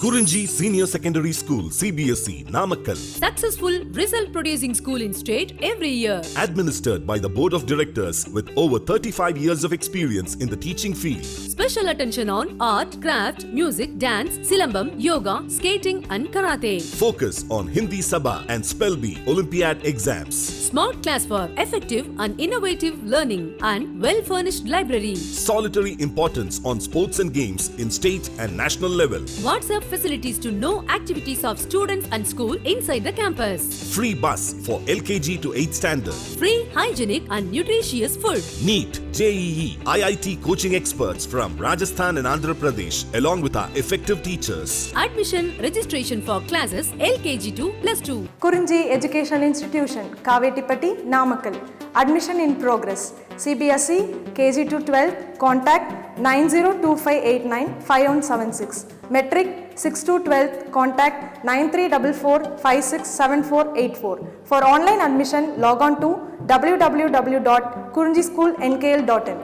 Kurunji Senior Secondary School, CBSE, Namakkal. Successful result producing school in state every year. Administered by the Board of Directors with over 35 years of experience in the teaching field. Special attention on art, craft, music, dance, silambam, yoga, skating and karate. Focus on Hindi Sabha and Spell Bee Olympiad exams. Smart class for effective and innovative learning and well-furnished library. Solitary importance on sports and games in state and national level. WhatsApp facilities to know activities of students and school inside the campus. Free bus for LKG to 8th standard. Free, hygienic and nutritious food. NEET, JEE, IIT coaching experts from Rajasthan and Andhra Pradesh along with our effective teachers. Admission registration for classes LKG to +2. Kurunji Education Institution, Kavetipatti, Namakkal. Admission in progress. CBSE, KG to 12, contact 9025895176. Metric 6 to 12, contact 9344567484. For online admission, log on to www.kurunjischoolnkl.in.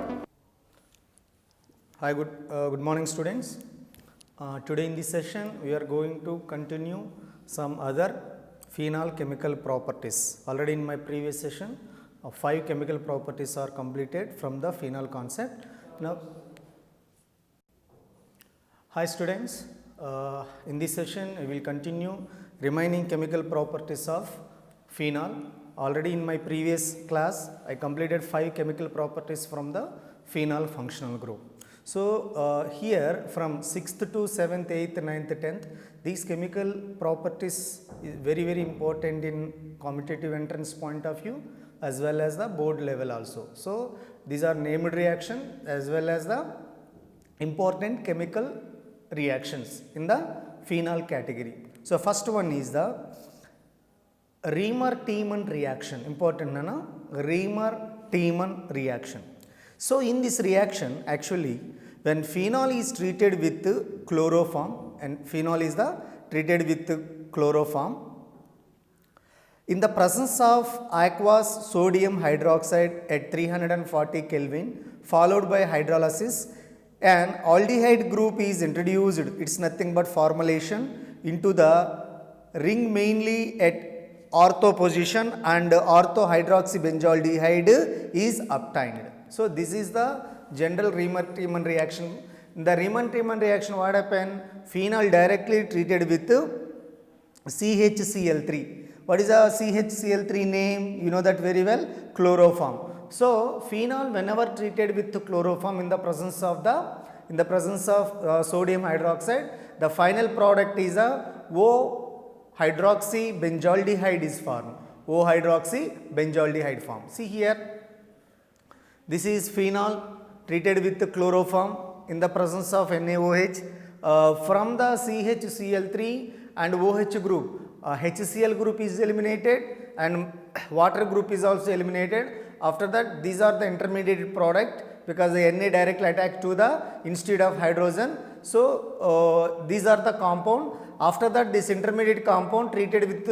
Hi, good morning students. Today in this session we are going to continue some other phenol chemical properties. Already in my previous session 5 chemical properties are completed from the phenol concept. Now, hi students, in this session we will continue remaining chemical properties of phenol. Already in my previous class I completed 5 chemical properties from the phenol functional group. So, here from 6th to 7th, 8th, 9th, 10th, these chemical properties is very important in competitive entrance point of view as well as the board level also. So, these are named reaction as well as the important chemical reactions in the phenol category. So, first one is the Riemer-Tiemann reaction, important na? Riemer-Tiemann reaction. So, in this reaction actually when phenol is treated with chloroform, and phenol is the treated with chloroform, in the presence of aqueous sodium hydroxide at 340 Kelvin followed by hydrolysis, an aldehyde group is introduced. It is nothing but formulation into the ring mainly at ortho position and orthohydroxybenzaldehyde is obtained. So, this is the general Riemer-Tiemann reaction. In the Riemer-Tiemann reaction, what happened? Phenol directly treated with CHCl3. What is a CHCl3 name? You know that very well, chloroform. So, phenol whenever treated with chloroform in the presence of sodium hydroxide, the final product is a O-hydroxybenzaldehyde is formed. O-hydroxybenzaldehyde form. See here, this is phenol treated with chloroform in the presence of NaOH. From the CHCl3 and OH group, HCl group is eliminated and water group is also eliminated. After that, these are the intermediate product because the Na directly attached to the instead of hydrogen. So, these are the compound. After that, this intermediate compound treated with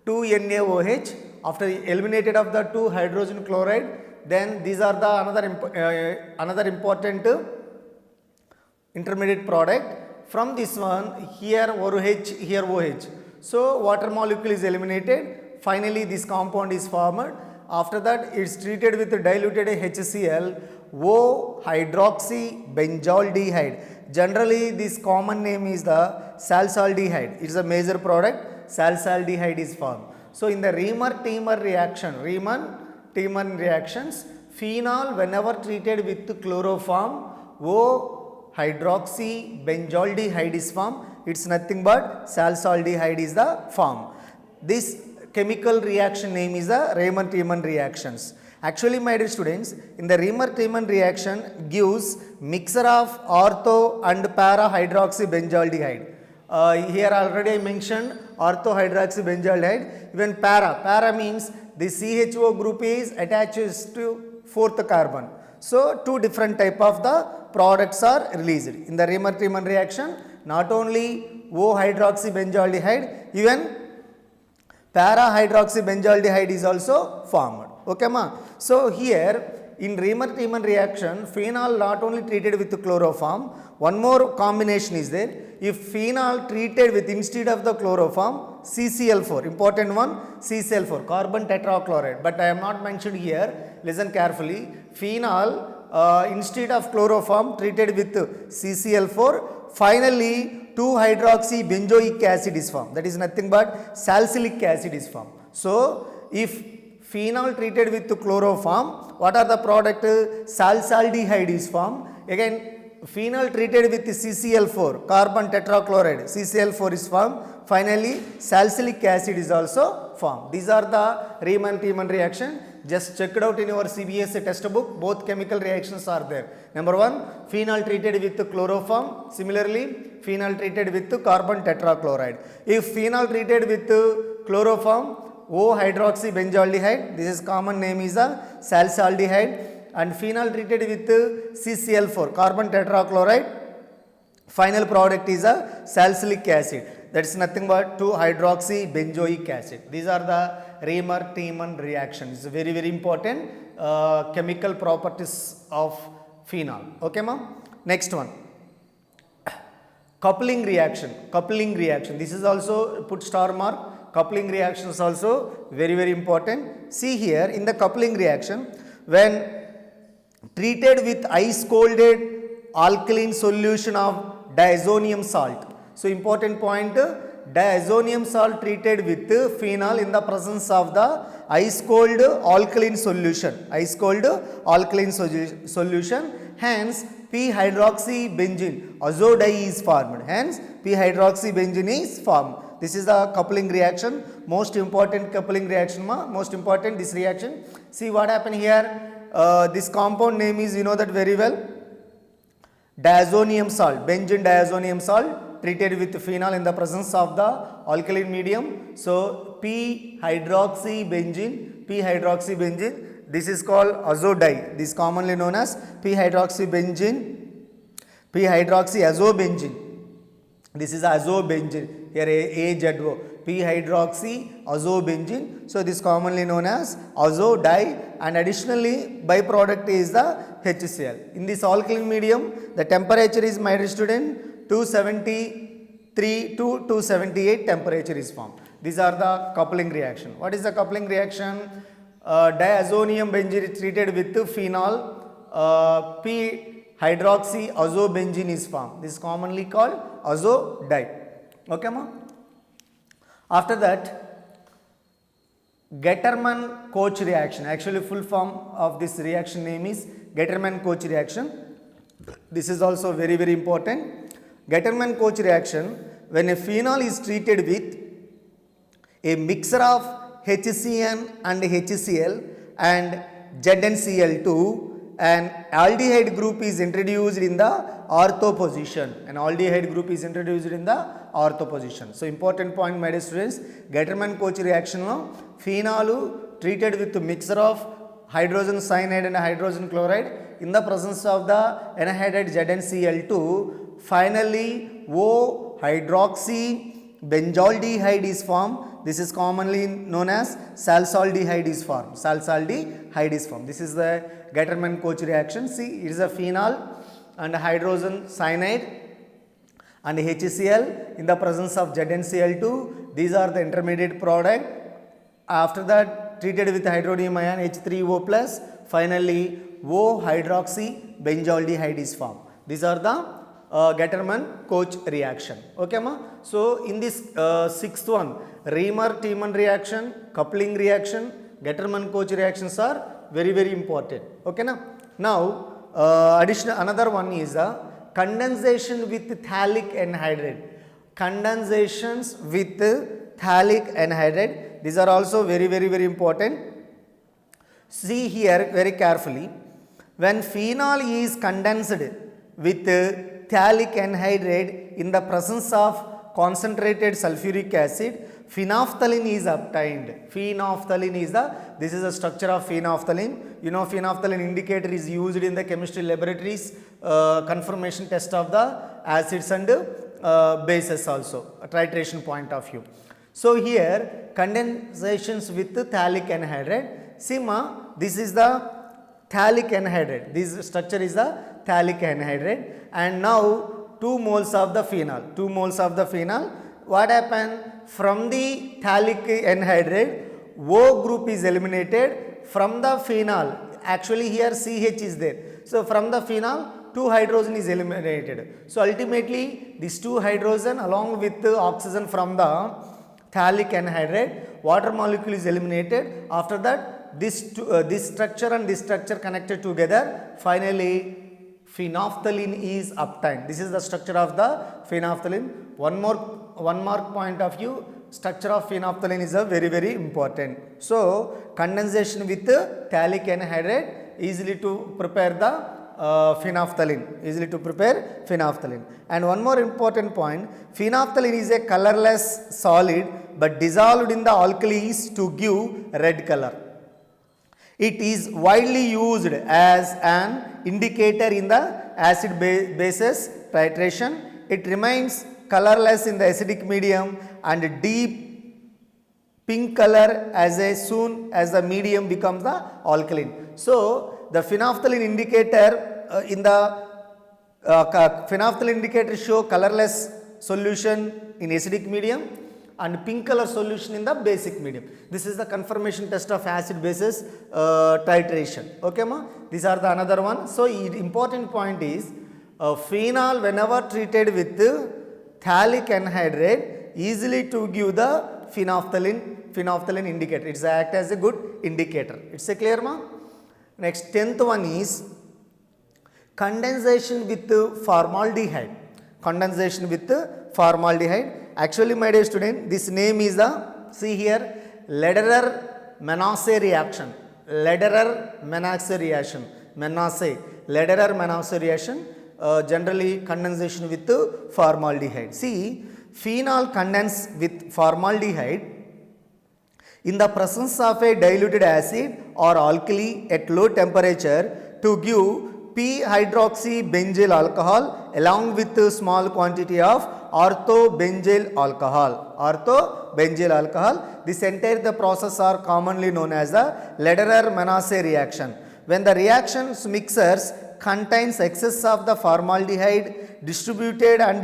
2 NaOH, after eliminated of the 2 hydrogen chloride, then these are the another important intermediate product. From this one, here OH, here OH. So, water molecule is eliminated. Finally, this compound is formed. After that, it is treated with diluted HCl, O-hydroxybenzaldehyde. Generally, this common name is the salsaldehyde. It is a major product. Salsaldehyde is formed. So, in the Riemer-Tiemann reactions, phenol whenever treated with chloroform, O-hydroxybenzaldehyde is formed. It is nothing but salsaldehyde is the form. This chemical reaction name is the Riemer-Tiemann reactions. Actually, my dear students, in the Riemer-Tiemann reaction gives mixture of ortho and para hydroxybenzaldehyde. Here already I mentioned orthohydroxybenzaldehyde. Even para means the CHO group is attached to 4th carbon. So, 2 different type of the products are released. In the Riemer-Tiemann reaction, not only O-hydroxybenzaldehyde, even para-hydroxybenzaldehyde is also formed. Okay, ma? So, here in Riemer-Tiemann reaction, phenol not only treated with chloroform, One more combination is there. If phenol treated with instead of the chloroform CCl4, important one, CCl4, carbon tetrachloride, but I am not mentioned here, listen carefully. Phenol instead of chloroform treated with CCl4, finally 2-hydroxy benzoic acid is formed, that is nothing but salicylic acid is formed. So if phenol treated with chloroform, what are the product? Salsaldehyde is formed. Again phenol treated with CCl4, carbon tetrachloride, CCl4 is formed. Finally salicylic acid is also formed. These are the Riemann-Tiemann reaction. Just check it out in your CBSE textbook. Both chemical reactions are there. Number 1, phenol treated with chloroform. Similarly, phenol treated with carbon tetrachloride. If phenol treated with chloroform, O-hydroxybenzoaldehyde, this is common name is a salicylaldehyde, and phenol treated with CCl4, carbon tetrachloride, final product is a salicylic acid. That is nothing but 2-hydroxybenzoic acid. These are the Riemann-Tiemann reactions. Very, very important chemical properties of phenol. Okay, ma'am? Next one. Coupling reaction. Coupling reaction. This is also put star mark. Coupling reaction is also very, very important. See here in the coupling reaction, when treated with ice colded alkaline solution of diazonium salt. So important point, diazonium salt treated with phenol in the presence of the ice cold alkaline solution. Ice cold alkaline solution. Hence p-hydroxybenzene azodie is formed. Hence p-hydroxybenzene is formed. This is the coupling reaction. Most important coupling reaction. Most important this reaction. See what happened here. This compound name is, you know that very well, diazonium salt, benzene diazonium salt treated with phenol in the presence of the alkaline medium. So p-hydroxybenzene, this is called azodie. This is commonly known as p-hydroxybenzene, p-hydroxyazobenzene. This is azobenzene, here AZO, p-hydroxyazobenzene. So this is commonly known as azodie, and additionally byproduct is the HCl. In this alkaline medium, the temperature is, my dear student, 273 to 278 temperature is formed. These are the coupling reaction. What is the coupling reaction? Diazonium benzene treated with phenol, p-hydroxyazobenzene is formed. This is commonly called azodie. Okay, ma? After that, Getterman-Koch reaction. Actually, full form of this reaction name is Getterman-Koch reaction. This is also very, very important. Getterman-Koch reaction, when a phenol is treated with a mixture of HCN and HCl and ZnCl2, an aldehyde group is introduced in the ortho position. An aldehyde group is introduced in the ortho position. So important point, my dear students, Getterman-Koch reaction lo phenol treated with a mixture of hydrogen cyanide and hydrogen chloride in the presence of the anhydride ZnCl2, finally O-hydroxybenzoaldehyde is formed. This is commonly known as salsaldehyde is formed. Salsaldehyde is formed. This is the Getterman-Koch reaction. See, it is a phenol and hydrogen cyanide and HCl in the presence of ZnCl2. These are the intermediate product. After that, treated with hydronium ion H3O plus, finally O-hydroxybenzoaldehyde is formed. These are the Getterman-Koch reaction. Okay, ma? So in this sixth one, Riemann-Tiemann reaction, coupling reaction, Getterman-Koch reactions are very, very important. Okay, na? Now additional another one is condensation with phthalic anhydride. Condensations with phthalic anhydride. These are also very, very, very important. See here very carefully. When phenol is condensed with phthalic anhydride in the presence of concentrated sulfuric acid, phenolphthalein is obtained. Phenolphthalein is this is the structure of phenolphthalein. You know, phenolphthalein indicator is used in the chemistry laboratories, conformation test of the acids and bases also, a titration point of view. So here condensations with phthalic anhydride. See ma, this is the phthalic anhydride. This structure is the phthalic anhydride, and now 2 moles of the phenol. 2 moles of the phenol. What happened? From the phthalic anhydride, O group is eliminated. From the phenol, actually here CH is there. So from the phenol, 2 hydrogen is eliminated. So ultimately these 2 hydrogen along with the oxygen from the phthalic anhydride, water molecule is eliminated. After that, this structure and this structure connected together. Finally, phenolphthalein is obtained. This is the structure of the phenolphthalein. One more point of view, structure of phenolphthalein is a very important. So condensation with phthalic anhydride easily to prepare the phenolphthalein, And one more important point, phenolphthalein is a colorless solid but dissolved in the alkalis to give red color. It is widely used as an indicator in the acid bases titration. It remains colorless in the acidic medium and deep pink color as soon as the medium becomes the alkaline. So the phenolphthalein indicator phenolphthalein indicator show colorless solution in acidic medium and pink color solution in the basic medium. This is the confirmation test of acid bases titration. Okay ma? These are the another one. So important point is phenol whenever treated with phthalic anhydride easily to give the phenolphthalein indicator. It's act as a good indicator. It's a clear ma? Next 10th one is condensation with formaldehyde. Condensation with formaldehyde. Actually my dear student, this name is the, see here, Lederer-Manasse reaction. Lederer-Manasse reaction. Generally condensation with formaldehyde. See, phenol condense with formaldehyde in the presence of a diluted acid or alkali at low temperature to give p-hydroxybenzyl alcohol along with a small quantity of orthobenzyl alcohol. This entire process are commonly known as the Lederer-Manasse reaction. When the reactions mixers contains excess of the formaldehyde distributed and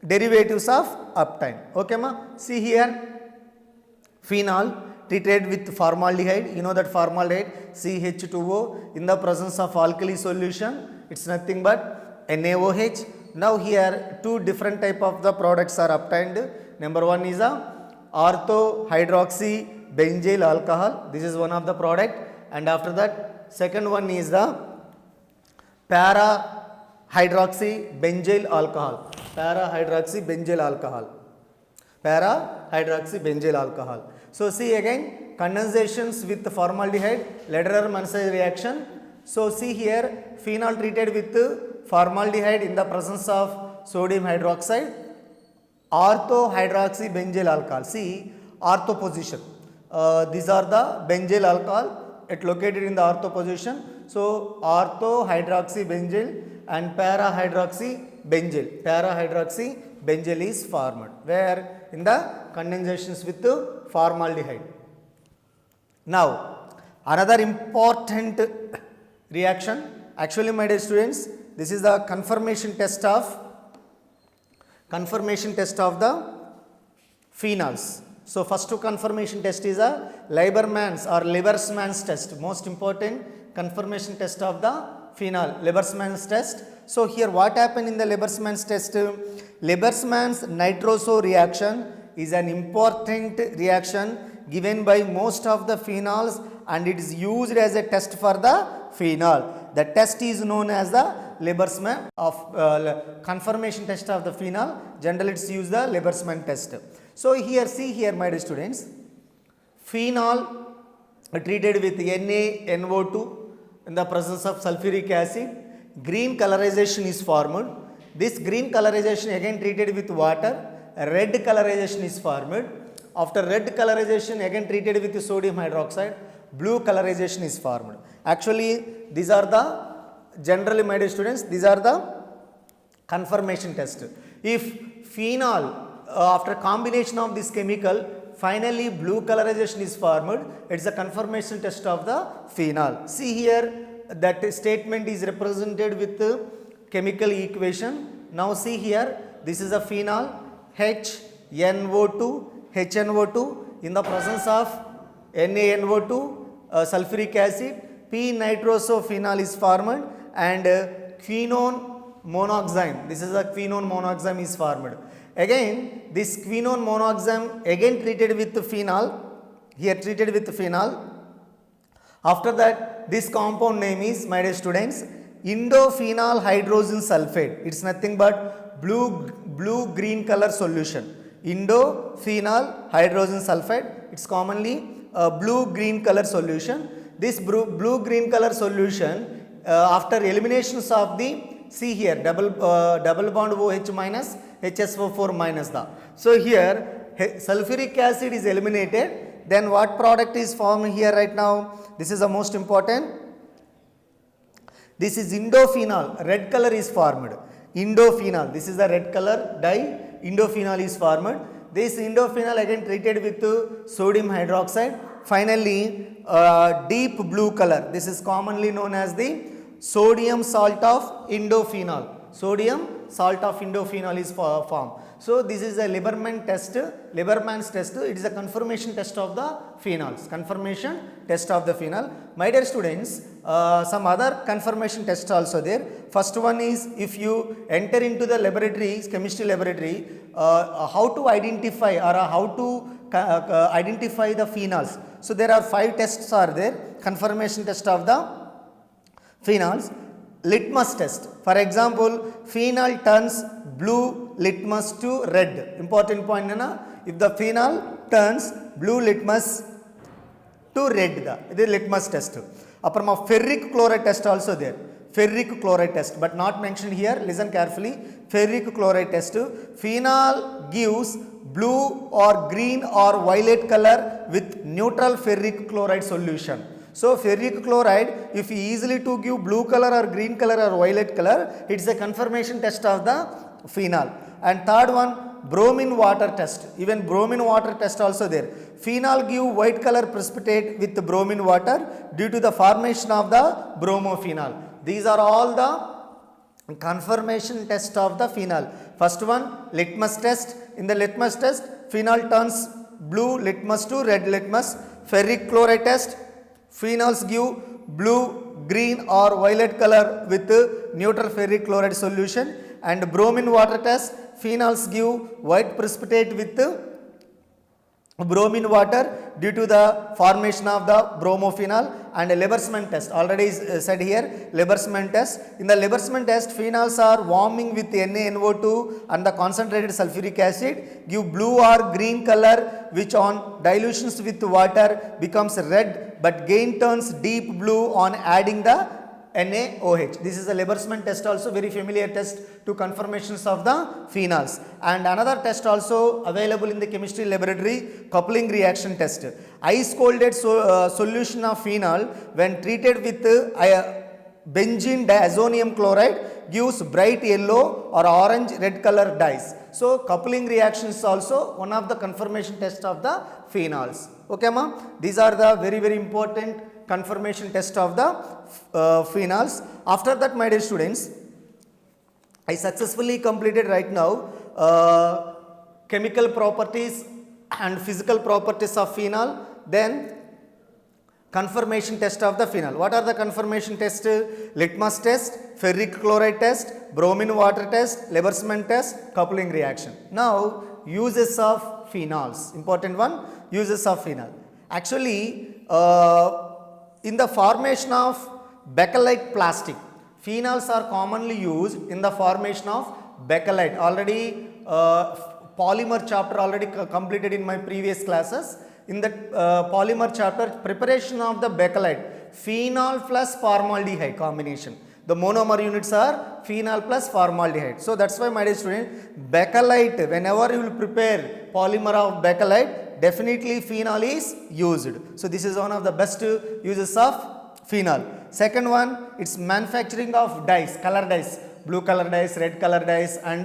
derivatives of obtained. Okay ma? See here, phenol treated with formaldehyde. You know that formaldehyde CH2O in the presence of alkali solution. It's nothing but NaOH. Now here 2 different type of the products are obtained. Number 1 is a orthohydroxybenzyl alcohol. This is one of the product. And after that, second one is the para-hydroxybenzyl alcohol. Para-hydroxybenzyl alcohol. So see again, condensations with formaldehyde, Lederer-Manasse reaction. So see here, phenol treated with formaldehyde in the presence of sodium hydroxide, orthohydroxybenzyl alcohol. See, ortho position. These are the benzyl alcohol. It located in the ortho position. So orthohydroxybenzyl and para-hydroxybenzyl is formed where in the condensations with formaldehyde. Now another important reaction, actually my dear students, this is the confirmation test of the phenols. So first confirmation test is a Lieberman's or Lieberman's test, most important confirmation test of the phenol, Lieberman's test. So here what happened in the Lieberman's test? Lieberman's nitroso reaction is an important reaction given by most of the phenols and it is used as a test for the phenol. The test is known as the Lieberman of confirmation test of the phenol. Generally it's used the Lieberman test. So here see here my dear students, phenol treated with NaNO2 in the presence of sulfuric acid, green colorization is formed. This green colorization again treated with water, red colorization is formed. After red colorization again treated with sodium hydroxide, blue colorization is formed. Actually these are the, generally my dear students, these are the confirmation test. If phenol after combination of this chemical finally blue colorization is formed, it's a confirmation test of the phenol. See here that statement is represented with the chemical equation. Now see here, this is a phenol HNO2, HNO2 in the presence of NaNO2, sulfuric acid, P-nitrosophenol is formed and quinone monoxime. This is a quinone monoxime is formed. Again, this quinone monoxime again treated with phenol, here treated with phenol. After that, this compound name is, my dear students, indophenol hydrogen sulfate. It's nothing but blue-green color solution. Indophenol hydrogen sulfate. It's commonly a blue-green color solution. This blue-green color solution, after eliminations of the, see here, double bond OH minus, HSO4 minus the. So here, sulfuric acid is eliminated. Then what product is formed here right now? This is the most important. This is indophenol, red color is formed. Indophenol, this is the red color dye, indophenol is formed. This indophenol again treated with sodium hydroxide. Finally, deep blue color, this is commonly known as the sodium salt of indophenol. Sodium salt of indophenol is formed. So this is a Lieberman's test. It is a confirmation test of the phenols. Confirmation test of the phenol. My dear students, some other confirmation tests also there. First one is, if you enter into the laboratory, chemistry laboratory, how to identify or how to identify the phenols. So there are 5 tests are there. Confirmation test of the phenols. Litmus test. For example, phenol turns blue litmus to red. Important point, nana. If the phenol turns blue litmus to red, this is litmus test. Apparama ferric chloride test also there. Ferric chloride test, but not mentioned here. Listen carefully. Ferric chloride test. Phenol gives blue or green or violet color with neutral ferric chloride solution. So ferric chloride, if easily to give blue color or green color or violet color, it's a confirmation test of the phenol. And third one, bromine water test. Even bromine water test also there. Phenol give white color precipitate with the bromine water due to the formation of the bromophenol. These are all the confirmation test of the phenol. First one, litmus test. In the litmus test, phenol turns blue litmus to red litmus. Ferric chloride test, phenols give blue, green or violet color with neutral ferric chloride solution. And bromine water test, phenols give white precipitate with bromine water due to the formation of the bromophenol. And Lieberman test, already said here, Lieberman test. In the Lieberman test, phenols are warming with NaNO2 and the concentrated sulfuric acid, give blue or green color, which on dilutions with water becomes red, but again turns deep blue on adding the NaOH. This is a Lieberman test, also very familiar test to confirmations of the phenols. And another test also available in the chemistry laboratory, coupling reaction test. Ice colded solution of phenol when treated with benzene diazonium chloride gives bright yellow or orange red color dyes. So coupling reaction is also one of the confirmation tests of the phenols. Okay ma? These are the very important confirmation test of the phenols. After that, my dear students, I successfully completed right now chemical properties and physical properties of phenol, then confirmation test of the phenol. What are the confirmation tests? Litmus test, ferric chloride test, bromine water test, Lieberman test, coupling reaction. Now, uses of phenols. Important one, uses of phenol. Actually, in the formation of bakelite plastic, phenols are commonly used in the formation of bakelite. Already polymer chapter already completed in my previous classes. In that polymer chapter, preparation of the bakelite, phenol plus formaldehyde combination. The monomer units are phenol plus formaldehyde. So that's why, my dear student, bakelite, whenever you will prepare polymer of bakelite, definitely phenol is used. So this is one of the best uses of phenol. Second one, it's manufacturing of dyes, color dyes, blue color dyes, red color dyes and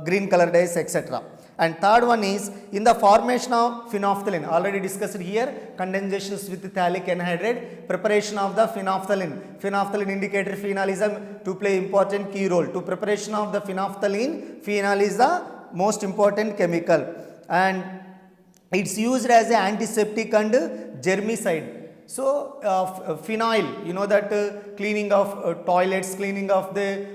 green color dyes, etc. And third one is in the formation of phenolphthalein, already discussed here, condensations with phthalic anhydride, preparation of the phenolphthalein. Phenolphthalein indicator phenol is to play important key role. To preparation of the phenolphthalein, phenol is the most important chemical, and it's used as an antiseptic and germicide. So, phenyl, you know that cleaning of toilets, cleaning of the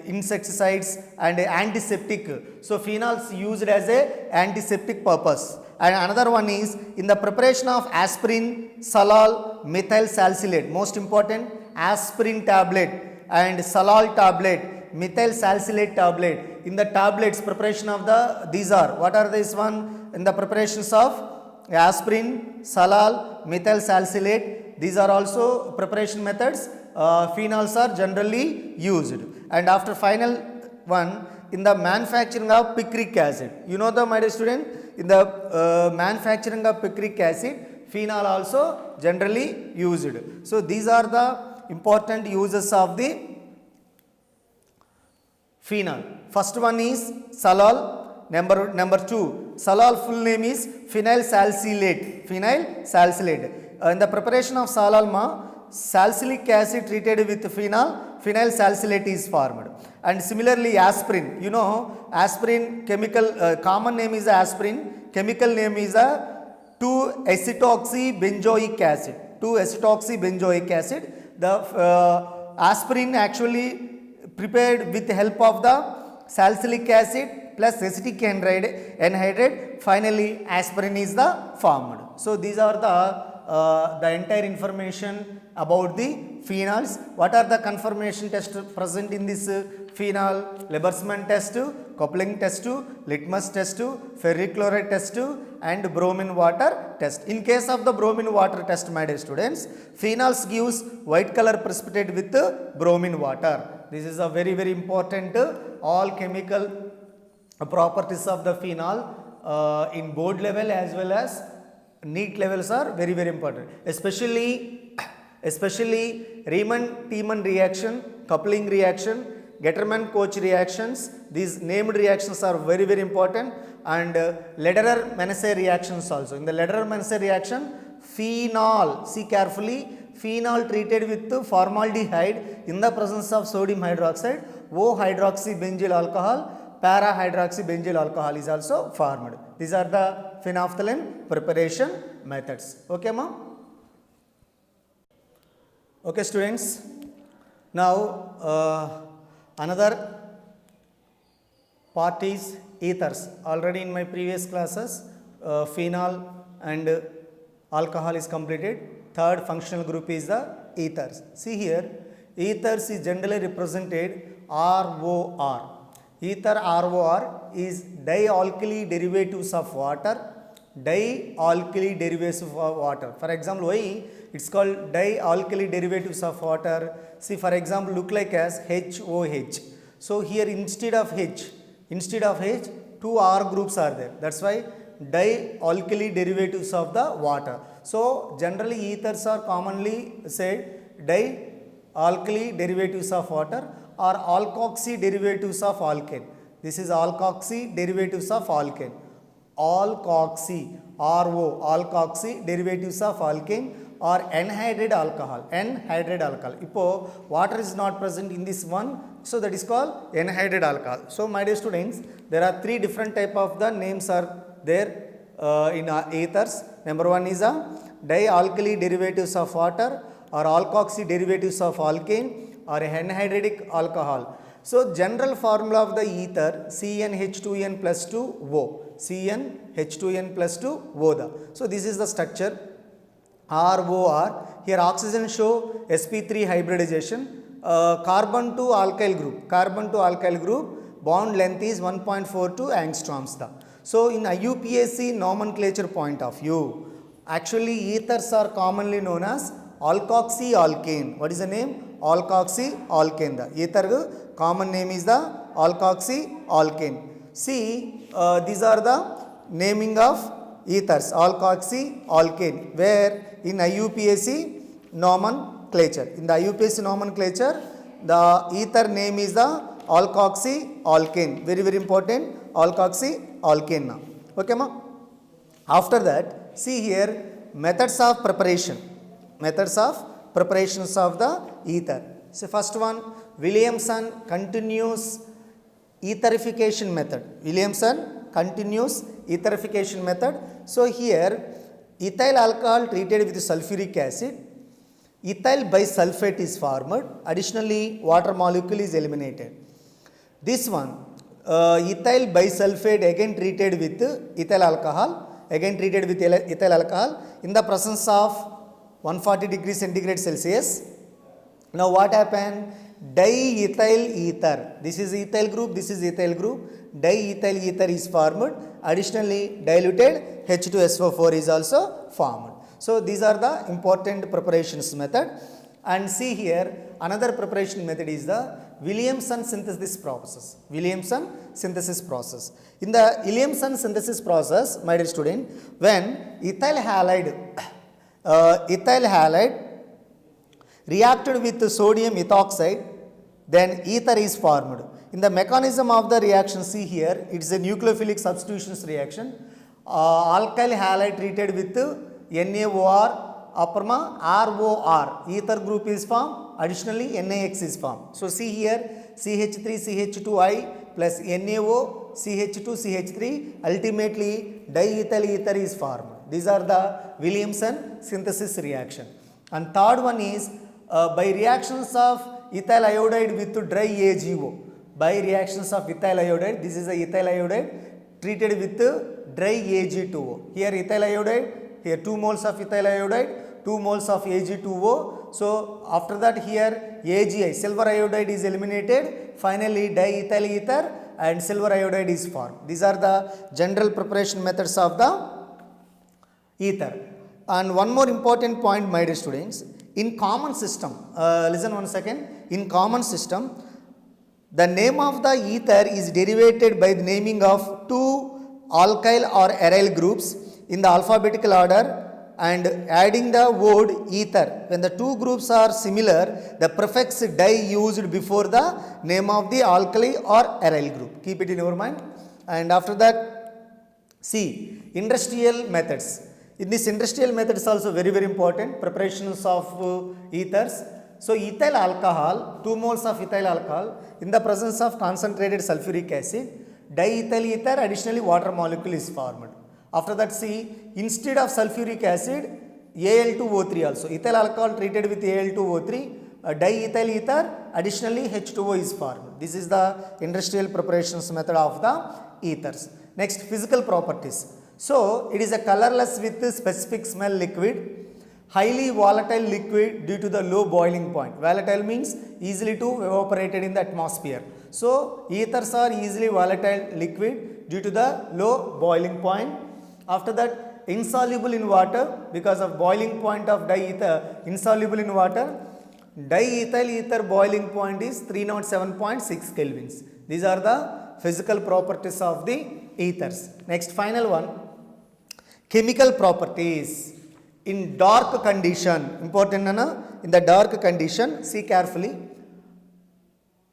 insecticides and antiseptic. So, phenols used as a antiseptic purpose. And another one is in the preparation of aspirin, salal, methyl salicylate. Most important, aspirin tablet and salal tablet, methyl salicylate tablet. In the tablets, preparation of these are, what are this one? In the preparations of aspirin, salal, methyl salicylate, these are also preparation methods. Phenols are generally used. And after final one, in the manufacturing of picric acid, you know the, my dear student, in the manufacturing of picric acid, phenol also generally used. So these are the important uses of the phenol. First one is salal. Number two, salal full name is phenyl salicylate. Phenyl salicylate. In the preparation of salal, salicylic acid treated with phenyl salicylate is formed. And similarly, aspirin. You know, aspirin chemical common name is aspirin. Chemical name is 2-acetoxybenzoic acid. 2-acetoxybenzoic acid. The aspirin actually prepared with the help of the salicylic acid plus acetic anhydride, finally aspirin is the formed. So these are the entire information about the phenols. What are the confirmation tests present in this phenol? Lieberman test, coupling test, litmus test, ferric chloride test, and bromine water test. In case of the bromine water test, my dear students, phenols gives white color precipitate with bromine water. This is a very, very important all chemical properties of the phenol in board level as well as NEET levels are very, very important. Especially Riemann-Tiemann reaction, coupling reaction, Getterman-Koch reactions. These named reactions are very, very important. And Lederer-Menese reactions also. In the Lederer-Menese reaction, phenol, see carefully, phenol treated with formaldehyde in the presence of sodium hydroxide, O-hydroxybenzyl alcohol, para-hydroxybenzyl alcohol is also formed. These are the phenolphthalein preparation methods. Okay, ma'am? Okay, students. Now, another part is ethers. Already in my previous classes, phenol and alcohol is completed. Third functional group is the ethers. See here, ethers is generally represented ROR. Ether ROR is dialkali derivatives of water. Dialkali derivatives of water. For example, why it's called dialkali derivatives of water? See, for example, look like as HOH. So here instead of H, two R groups are there. That's why dialkali derivatives of the water. So generally ethers are commonly said dialkali derivatives of water or alkoxy derivatives of alkane. This is alkoxy derivatives of alkane. Alkoxy, RO, alkoxy derivatives of alkane or anhydride alcohol. Anhydride alcohol. If water is not present in this one, so that is called anhydride alcohol. So my dear students, there are three different type of the names are there in ethers. Number one is dialkali derivatives of water or alkoxy derivatives of alkane or anhydric alcohol. So general formula of the ether CnH2n plus 2O. CnH2n plus 2O. So this is the structure ROR. Here oxygen show sp3 hybridization. Carbon to alkyl group bond length is 1.42 angstroms. So in IUPAC nomenclature point of view, actually ethers are commonly known as alkoxy alkane. What is the name? Alkoxy alkane. The ether common name is the alkoxy alkane. See, these are the naming of ethers, alkoxy alkane, where in IUPAC nomenclature. In the IUPAC nomenclature, the ether name is the alkoxy alkane, very very important, alkoxy alkane now. Okay ma. After that, see here methods of preparation, methods of preparations of the ether. So first one, Williamson continuous etherification method, Williamson continuous etherification method. So here ethyl alcohol treated with sulfuric acid, ethyl bisulfate is formed, additionally water molecule is eliminated. This one, ethyl bisulfate again treated with ethyl alcohol, again treated with ethyl alcohol in the presence of 140 degrees centigrade Celsius. Now what happened? Diethyl ether, this is ethyl group, this is ethyl group, diethyl ether is formed, additionally diluted H2SO4 is also formed. So these are the important preparations method. And see here another preparation method is the Williamson synthesis process, Williamson synthesis process. In the Williamson synthesis process, my dear student, when ethyl halide reacted with sodium ethoxide, then ether is formed. In the mechanism of the reaction, see here, it is a nucleophilic substitutions reaction. Alkyl halide treated with NaOR, Aprama ROR, ether group is formed, additionally NaX is formed. So see here, CH3CH2I plus NaO, CH2CH3, ultimately diethyl ether is formed. These are the Williamson synthesis reaction. And third one is by reactions of ethyl iodide with dry AgO. By reactions of ethyl iodide, this is a ethyl iodide treated with dry Ag2O. Here ethyl iodide, here 2 moles of ethyl iodide, 2 moles of Ag2O. So after that here AgI, silver iodide is eliminated, finally diethyl ether and silver iodide is formed. These are the general preparation methods of the ether. And one more important point, my dear students, in common system, listen one second, in common system, the name of the ether is derivated by the naming of two alkyl or aryl groups in the alphabetical order and adding the word ether. When the two groups are similar, the prefix di used before the name of the alkali or aryl group. Keep it in your mind. And after that, see industrial methods. In this industrial methods also very very important, preparations of ethers. So ethyl alcohol, 2 moles of ethyl alcohol in the presence of concentrated sulfuric acid, diethyl ether, additionally water molecule is formed. After that, see, instead of sulfuric acid, Al2O3 also, ethyl alcohol treated with Al2O3, diethyl ether, additionally H2O is formed. This is the industrial preparations method of the ethers. Next, physical properties. So it is a colorless with specific smell liquid, highly volatile liquid due to the low boiling point. Volatile means easily to evaporated in the atmosphere. So ethers are easily volatile liquid due to the low boiling point. After that, insoluble in water because of boiling point of diether, insoluble in water. Diethyl ether boiling point is 307.6 kelvins. These are the physical properties of the ethers. Next, final one, chemical properties. In dark condition, important Nana, in the dark condition, see carefully.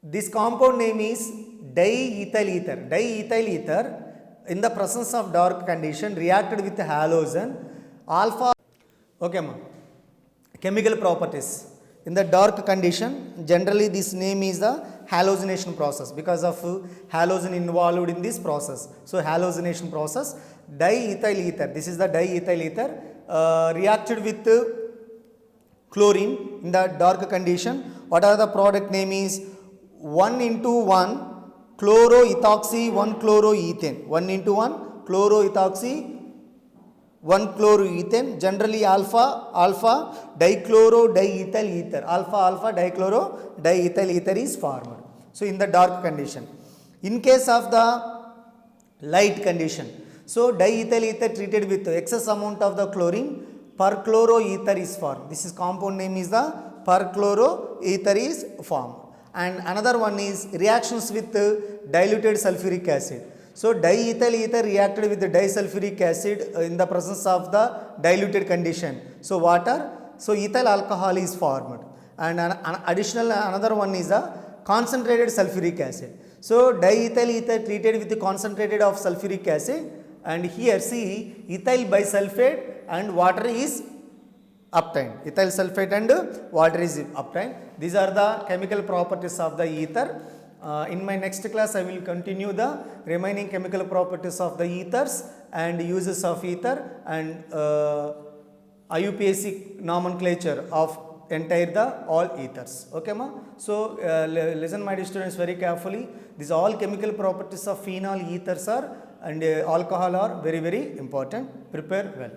This compound name is diethyl ether. Diethyl ether in the presence of dark condition reacted with halogen alpha. Okay ma. Chemical properties. In the dark condition, generally this name is the halogenation process because of halogen involved in this process. So halogenation process, diethyl ether, this is the diethyl ether reacted with chlorine in the dark condition. What are the product name is 1:1 chloroethoxy 1-chloroethane, 1:1 chloroethoxy 1-chloroethane, generally alpha dichlorodiethyl ether, alpha dichlorodiethyl ether is formed. So in the dark condition. In case of the light condition, so diethyl ether treated with excess amount of the chlorine, perchloroether is formed. This is compound name is the perchloroether is formed. And another one is reactions with diluted sulfuric acid. So diethyl ether reacted with the disulfuric acid in the presence of the diluted condition. So water, so ethyl alcohol is formed. And additional another one is a concentrated sulfuric acid. So diethyl ether treated with the concentrated of sulfuric acid, and here see ethyl bisulfate and water is obtained. Ethyl sulfate and water is obtained. These are the chemical properties of the ether. In my next class I will continue the remaining chemical properties of the ethers and uses of ether and IUPAC nomenclature of entire the all ethers. Okay ma? So listen my dear students very carefully. These all chemical properties of phenol, ethers are and alcohol are very important. Prepare well.